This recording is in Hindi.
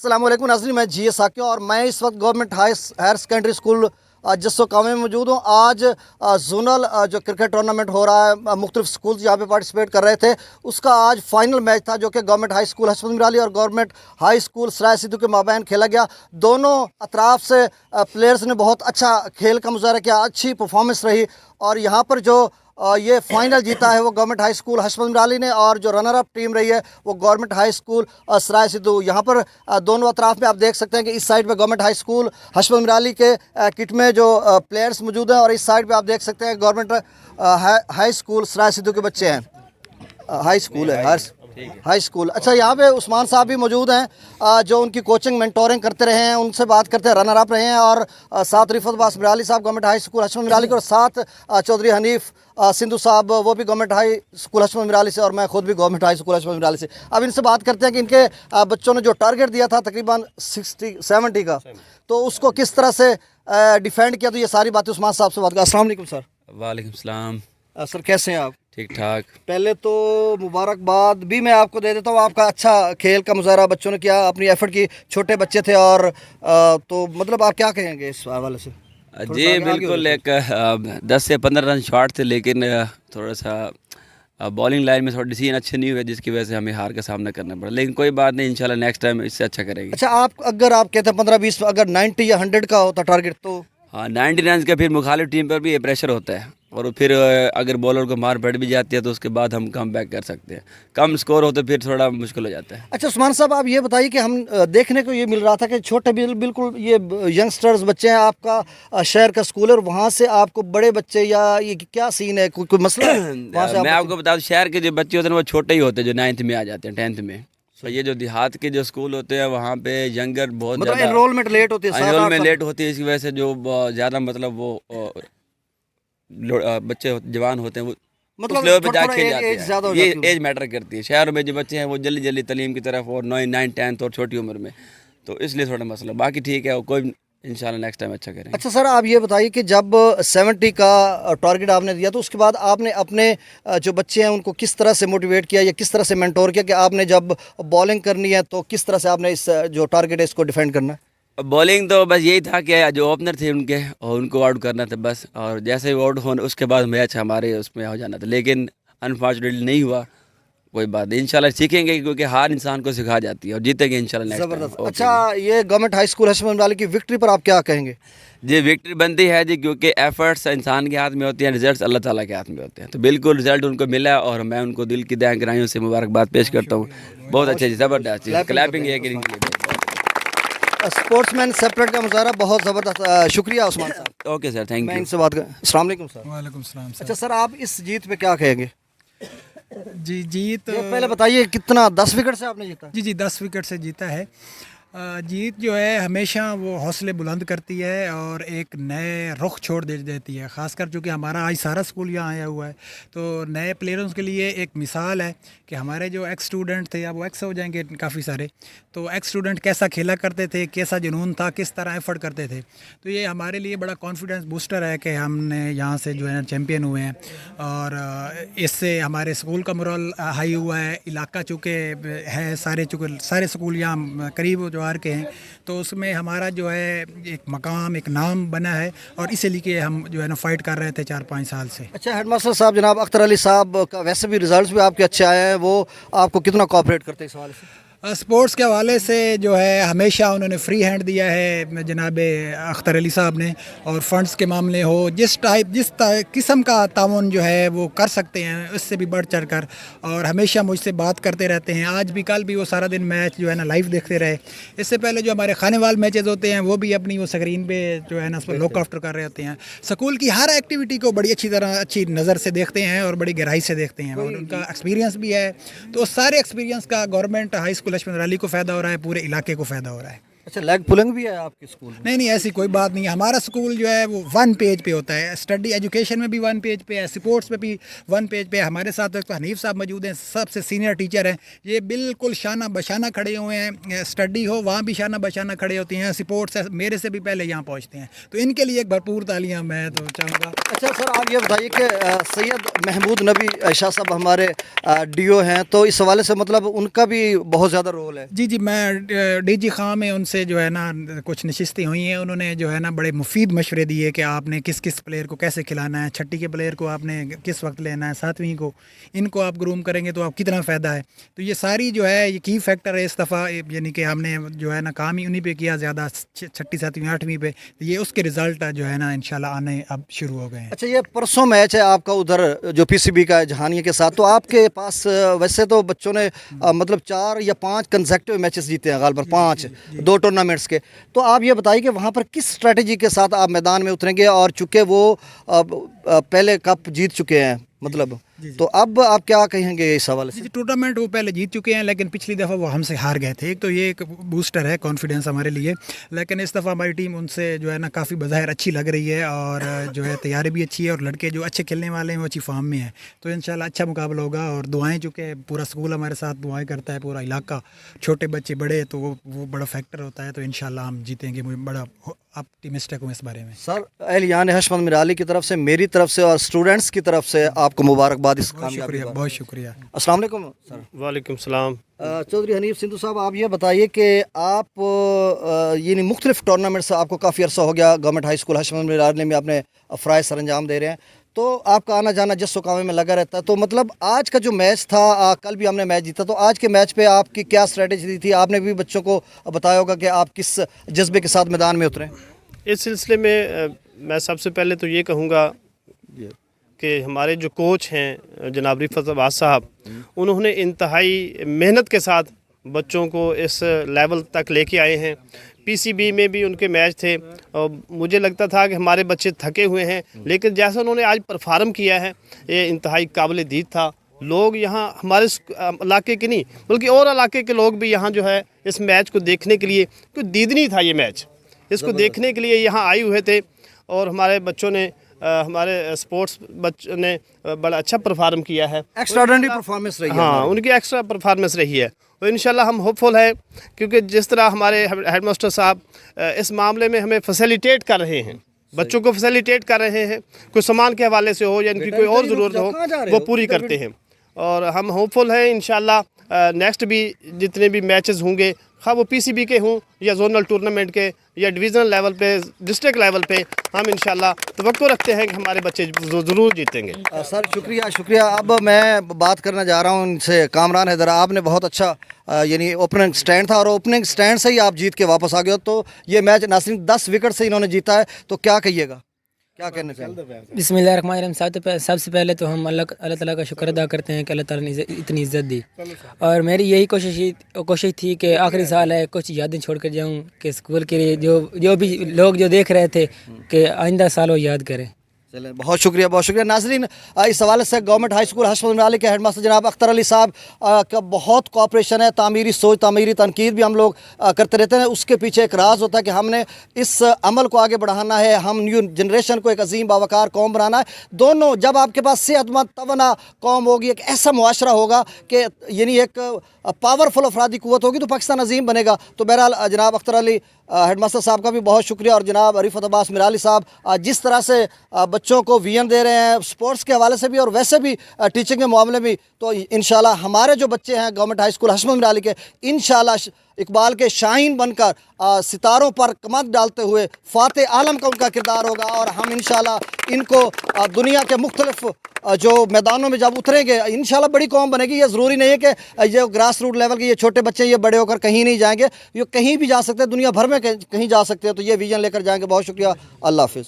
अस्सलाम वालेकुम नाज़रीन, मैं जी साकिया और मैं इस वक्त गवर्नमेंट हायर सेकेंडरी स्कूल जस्सो कामे में मौजूद हूँ। आज जोनल जो क्रिकेट टूर्नामेंट हो रहा है, मुख्तलिफ स्कूल यहाँ पे पार्टिसिपेट कर रहे थे। उसका आज फाइनल मैच था जो कि गवर्नमेंट हाई स्कूल हशमत मिराली और गवर्नमेंट हाई स्कूल सराय सिद्धू के माबैन खेला गया। दोनों अतराफ से प्लेयर्स ने बहुत अच्छा खेल का मुजाहरा किया, अच्छी परफॉर्मेंस रही और यहाँ पर जो ये फाइनल जीता है वो गवर्नमेंट हाई स्कूल हशमत मिराली ने और जो रनर अप टीम रही है वो गवर्नमेंट हाई स्कूल सराय सिद्धू। यहाँ पर दोनों अतराफ में आप देख सकते हैं कि इस साइड पे गवर्नमेंट हाई स्कूल हशमत मिराली के किट में जो प्लेयर्स मौजूद हैं और इस साइड पे आप देख सकते हैं गवर्नमेंट हाई स्कूल सराय सिद्धू के बच्चे हैं। हाई स्कूल है हाई स्कूल। अच्छा, यहाँ पे उस्मान साहब भी मौजूद हैं जो उनकी कोचिंग मेंटोरिंग करते रहे हैं, उनसे बात करते हैं, रनर अप रहे हैं। और साथ रिफत अब्बास मिराली साहब गवर्नमेंट हाई स्कूल हशमत मिराली के और साथ चौधरी हनीफ सिंधु साहब वो भी गवर्नमेंट हाई स्कूल हशमत मिराली से और मैं खुद भी गवर्नमेंट हाई स्कूल हशमत मिराली से। अब इनसे बात करते हैं कि इनके बच्चों ने जो टारगेट दिया था तकरीबन 60-70 का, तो उसको किस तरह से डिफेंड किया। तो ये सारी बातें उस्मान साहब से बात करें। अस्सलाम वालेकुम सर। वालेकुम सलाम। सर कैसे हैं आप? ठीक ठाक। पहले तो मुबारकबाद भी मैं आपको दे देता हूँ, आपका अच्छा खेल का मुजाहरा बच्चों ने किया, अपनी एफर्ट की, छोटे बच्चे थे और तो मतलब आप क्या कहेंगे इस हवाले से? जी बिल्कुल, एक 10 से 15 रन शॉर्ट थे, लेकिन थोड़ा सा बॉलिंग लाइन में थोड़ा डिसीजन अच्छे नहीं हुए जिसकी वजह से हमें हार का सामना करना पड़ा, लेकिन कोई बात नहीं, इंशाल्लाह नेक्स्ट टाइम इससे अच्छा करेंगे। अच्छा, अगर आप कहते हैं 15-20 अगर 90 या 100 का होता टारगेट तो? हाँ, 90 रन का फिर मुखालिफ टीम पर भी ये प्रेशर होता है और फिर अगर बॉलर को मार पड़ भी जाती है तो उसके बाद हम कम बैक कर सकते हैं। कम स्कोर हो तो फिर थोड़ा मुश्किल हो जाता है। अच्छा उस्मान साहब, आप ये बताइए कि हम देखने को ये मिल रहा था कि छोटे बिल्कुल ये यंगस्टर्स बच्चे हैं, आपका शहर का स्कूल है और वहाँ से आपको बड़े बच्चे या ये क्या सीन है, कोई मसला है? मैं आपको बता दूँ, शहर के जो बच्चे होते हैं वो छोटे ही होते हैं, जो 9th में आ जाते हैं, 10th में। तो ये जो देहात के जो स्कूल होते हैं वहाँ पे यंगर बहुत मतलब एनरोलमेंट लेट होती है, एनरोलमेंट लेट होती है, इसकी वजह से जो ज़्यादा मतलब वो बच्चे जवान होते हैं वो मतलब उस लेवल पे जाके खेल जाते ज़्यादा हैं। ये एज मैटर करती है। शहरों में जो बच्चे हैं वो जल्दी जल्दी तालीम की तरफ और 9, 10 और छोटी उम्र में, तो इसलिए थोड़ा मसला, बाकी ठीक है, वो कोई इंशाल्लाह नेक्स्ट टाइम अच्छा करेंगे। अच्छा सर, आप ये बताइए कि जब 70 का टारगेट आपने दिया तो उसके बाद आपने अपने जो बच्चे हैं उनको किस तरह से मोटिवेट किया या किस तरह से मेंटोर किया कि आपने जब बॉलिंग करनी है तो किस तरह से आपने इस जो टारगेट है इसको डिफेंड करना है? बॉलिंग तो बस यही था कि जो ओपनर थे उनके और उनको आउट करना था बस, और जैसे ही आउट होने उसके बाद मैच हमारे उसमें हो जाना था, लेकिन अनफॉर्चुनेटली नहीं हुआ। कोई बात नहीं, इंशाल्लाह सीखेंगे क्योंकि हार इंसान को सिखा जाती है और जीतेंगे इंशाल्लाह नेक्स्ट टाइम। अच्छा, ये गवर्नमेंट हाई स्कूल हशमत मिराली की विक्ट्री पर आप क्या कहेंगे? जी विक्ट्री बनती है जी, क्योंकि एफर्ट्स इंसान के हाथ में होती हैं, रिजल्ट्स अल्लाह ताला के हाथ में होते हैं, तो बिल्कुल रिजल्ट उनको मिला और मैं उनको दिल की दया गहराइयों से मुबारकबाद पेश करता हूँ। बहुत अच्छे जी, ज़बरदस्त जी, क्लैपिंग है कि स्पोर्ट्समैन सेपरेट का मुजाहरा बहुत ज़बरदस्त। शुक्रिया उस्मान साहब। ओके सर, थैंक मैं यू। इनसे बात कर। अस्सलाम वालेकुम सर। वालेकुम सलाम सर। अच्छा सर, आप इस जीत पे क्या कहेंगे? जी जीत, ये पहले बताइए कितना 10 विकेट से आपने जीता? जी 10 विकेट से जीता है। जीत जो है हमेशा वो हौसले बुलंद करती है और एक नए रुख छोड़ देती है, ख़ासकर चूँकि हमारा आज सारा स्कूल यहाँ आया हुआ है, तो नए प्लेयरों के लिए एक मिसाल है कि हमारे जो एक्स स्टूडेंट थे, अब वो एक्स हो जाएंगे काफ़ी सारे, तो एक्स स्टूडेंट कैसा खेला करते थे, कैसा जुनून था, किस तरह एफर्ट करते थे, तो ये हमारे लिए बड़ा कॉन्फिडेंस बूस्टर है कि हमने यहाँ से जो है ना चैम्पियन हुए हैं और इससे हमारे स्कूल का मोरल हाई हुआ है। इलाका चूँकि है सारे स्कूल यहाँ करीब जो के हैं, तो उसमें हमारा जो है एक मकाम, एक नाम बना है और इसीलिए हम जो है ना फाइट कर रहे थे 4-5 साल से। अच्छा, हेडमास्टर साहब जनाब अख्तर अली साहब का वैसे भी रिजल्ट्स भी आपके अच्छे आए हैं, वो आपको कितना कोऑपरेट करते हैं इस हवाले से? स्पोर्ट्स के हवाले से जो है हमेशा उन्होंने फ्री हैंड दिया है जनाब अख्तर अली साहब ने, और फंड्स के मामले हो, जिस किस्म का ताउन जो है वो कर सकते हैं उससे भी बढ़ चढ़ कर, और हमेशा मुझसे बात करते रहते हैं। आज भी कल भी वो सारा दिन मैच जो है ना लाइव देखते रहे। इससे पहले जो हमारे खाने वाले मैचेस होते हैं वो भी अपनी वो स्क्रीन पे जो है ना उस पर लुक आफ्टर कर रहे होते हैं। स्कूल की हर एक्टिविटी को बड़ी अच्छी नज़र से देखते हैं और बड़ी गहराई से देखते हैं, और उनका एक्सपीरियंस भी है, तो सारे एक्सपीरियंस का गवर्नमेंट हाई स्कूल हशमत मिराली को फ़ायदा हो रहा है, पूरे इलाके को फ़ायदा हो रहा है। अच्छा, लेग पुलिंग भी है आपके स्कूल में? नहीं नहीं, ऐसी कोई बात नहीं है। हमारा स्कूल जो है वो 1 पेज पे होता है। स्टडी एजुकेशन में भी 1 पेज पे है, स्पोर्ट्स में भी 1 पेज पे है। हमारे साथ तो हनीफ साहब मौजूद हैं, सबसे सीनियर टीचर हैं। ये बिल्कुल शाना बशाना खड़े हुए हैं। स्टडी हो वहाँ भी शाना बशाना खड़े होते हैं, स्पोर्ट्स है मेरे से भी पहले यहाँ पहुँचते हैं। तो इनके लिए एक भरपूर तालियाँ मैं तो चाहूँगा। अच्छा सर, आप ये बताइए कि सैयद महमूद नबी शाह साहब हमारे डीओ हैं, तो इस हवाले से मतलब उनका भी बहुत ज़्यादा रोल है। जी जी, मैं डीजी खां में उनसे जो है ना कुछ नशिस्तें हुई हैं। उन्होंने जो है ना बड़े मुफीद मशवरे दिए कि आपने किस किस प्लेयर को कैसे खिलाना है, छठी के प्लेयर को आपने किस वक्त लेना है, 7वीं को इनको आप ग्रूम करेंगे तो आप कितना फ़ायदा है। तो ये सारी जो है ये की फैक्टर है इस दफ़ा, यानी कि हमने जो है ना काम ही उन्हीं पे किया ज़्यादा, 6ठी 7वीं 8वीं पे। तो ये उसके रिज़ल्ट जो है ना इंशाल्लाह आने अब शुरू हो गए हैं। अच्छा, ये परसों मैच है आपका उधर जो पीसीबी का है जहानिया के साथ, तो आपके पास वैसे तो बच्चों ने मतलब 4 या 5 कंसेक्टिव मैचेस जीते हैं, गालबर 5 2 टूर्नामेंट्स के। तो आप ये बताइए कि वहाँ पर किस स्ट्रेटजी के साथ आप मैदान में उतरेंगे, और चूँकि वो पहले कप जीत चुके हैं मतलब, तो अब आप क्या कहेंगे इस हवाले से? जी, टूर्नामेंट वो पहले जीत चुके हैं, लेकिन पिछली दफ़ा वो हमसे हार गए थे। एक तो ये एक बूस्टर है कॉन्फिडेंस हमारे लिए, लेकिन इस दफ़ा हमारी टीम उनसे जो है ना काफ़ी बज़ाहिर अच्छी लग रही है, और जो है तैयारी भी अच्छी है, और लड़के जो अच्छे खेलने वाले हैं वो अच्छी फॉर्म में हैं। तो इंशाल्लाह अच्छा मुकाबला होगा, और दुआएं, चूँकि पूरा स्कूल हमारे साथ दुआएं करता है, पूरा इलाका, छोटे बच्चे बड़े, तो वो बड़ा फैक्टर होता है। तो इंशाल्लाह हम जीतेंगे, मुझे बड़ा ऑप्टिमिस्टिक हूँ इस बारे में। सर, एहलियान हशमत मिराली की तरफ से, मेरी तरफ से और स्टूडेंट्स की तरफ से आपको मुबारकबाद इस कामयाबी शुक्रिया, पर। बहुत शुक्रिया। अस्सलाम वालेकुम सर। वालेकुम सलाम। चौधरी हनीफ सिंधु साहब, आप ये बताइए कि आप यानी मुख्तलिफ टूर्नामेंट से आपको काफ़ी अरसा हो गया, गवर्नमेंट हाई स्कूल हशमत मिराली में आपने फ़राइज़ सर अंजाम दे रहे हैं, तो आपका आना जाना जस्सो कामे में लगा रहता है। तो मतलब आज का जो मैच था, कल भी हमने मैच जीता, तो आज के मैच पे आपकी क्या स्ट्रेटजी दी थी? आपने भी बच्चों को बताया होगा कि आप किस जज्बे के साथ मैदान में उतरें। इस सिलसिले में मैं सबसे पहले तो ये कहूँगा कि हमारे जो कोच हैं जनाब रिफत अब्बास साहब, उन्होंने इंतहाई मेहनत के साथ बच्चों को इस लेवल तक लेके आए हैं। पीसीबी में भी उनके मैच थे, और मुझे लगता था कि हमारे बच्चे थके हुए हैं, लेकिन जैसा उन्होंने आज परफॉर्म किया है, ये इंतहाई काबिल दीद था। लोग यहाँ हमारे इलाके के नहीं बल्कि और इलाके के लोग भी यहाँ जो है इस मैच को देखने के लिए, क्योंकि दीदनी था ये मैच, इसको देखने के लिए यहाँ आए हुए थे। और हमारे बच्चों ने हमारे स्पोर्ट्स बच्चों ने बड़ा अच्छा परफॉर्म किया है, एक्स्ट्राऑर्डिनरी परफॉर्मेंस रही है। हाँ, उनकी एक्स्ट्रा परफॉर्मेंस रही है। तो इंशाल्लाह हम होपफुल है, क्योंकि जिस तरह हमारे हेडमास्टर साहब इस मामले में हमें फैसिलिटेट कर रहे हैं, बच्चों को फैसिलिटेट कर रहे हैं, कोई सामान के हवाले से हो या इनकी कोई और ज़रूरत हो वो पूरी करते हैं। और हम होपफुल हैं इंशाल्लाह नेक्स्ट भी जितने भी मैचेस होंगे, हाँ वो पीसीबी के हों या जोनल टूर्नामेंट के या डिवीज़नल लेवल पे, डिस्ट्रिक्ट लेवल पे, हम इंशाल्लाह तवक्को रखते हैं कि हमारे बच्चे ज़रूर जीतेंगे। सर शुक्रिया शुक्रिया। अब मैं बात करना जा रहा हूँ उनसे, कामरान हैदर, आपने बहुत अच्छा यानी ओपनिंग स्टैंड था, और ओपनिंग स्टैंड से ही आप जीत के वापस आ गए हो। तो ये मैच नासिर 10 विकेट से इन्होंने जीता है, तो क्या कहिएगा, क्या कहना चाहिए? बिस्मिल्लाहिर्रहमानिर्रहीम। सबसे पहले तो हम अल्लाह ताला का शुक्र अदा करते हैं कि अल्लाह ताला ने इतनी इज़्ज़त दी, और मेरी यही कोशिश थी कि आखिरी साल है, कुछ यादें छोड़ कर जाऊँ कि स्कूल के लिए जो भी लोग जो देख रहे थे कि आइंदा साल वो याद करें। चलें, बहुत शुक्रिया बहुत शुक्रिया। नाजरीन, इस हवाले से गवर्नमेंट हाई स्कूल हशमत मिराली के हेडमास्टर जनाब अख्तर अली साहब का बहुत कोऑपरेशन है, तामीरी सोच, तामीरी तनकीद भी हम लोग करते रहते हैं। उसके पीछे एक राज होता है कि हमने इस अमल को आगे बढ़ाना है, हम न्यू जनरेशन को एक अजीम बावकार कौम बनाना है। दोनों, जब आपके पास सेहतमंद तवाना कौम होगी, एक ऐसा मुआशरा होगा कि यानी एक पावरफुल अफरादी कुव्वत होगी, तो पाकिस्तान अजीम बनेगा। तो बहरहाल जनाब अख्तर अली हेडमास्टर साहब का भी बहुत शुक्रिया, और जनाब रिफत अब्बास मिराली साहब जिस तरह से बच्चों को वीएन दे रहे हैं, स्पोर्ट्स के हवाले से भी और वैसे भी टीचिंग के मामले में, तो इंशाल्लाह हमारे जो बच्चे हैं गवर्नमेंट हाई स्कूल हशमत मिराली के, इंशाल्लाह इकबाल के शाहीन बनकर सितारों पर कमर डालते हुए फाते आलम का उनका किरदार होगा। और हम इंशाल्लाह इनको दुनिया के मुख्तलिफ जो मैदानों में जब उतरेंगे, इंशाल्लाह बड़ी कौम बनेगी। ये ज़रूरी नहीं है कि ये ग्रास रूट लेवल के ये छोटे बच्चे ये बड़े होकर कहीं नहीं जाएंगे, ये कहीं भी जा सकते हैं, दुनिया भर में कहीं जा सकते हैं। तो ये विजन लेकर जाएंगे। बहुत शुक्रिया, अल्लाह हाफिज़।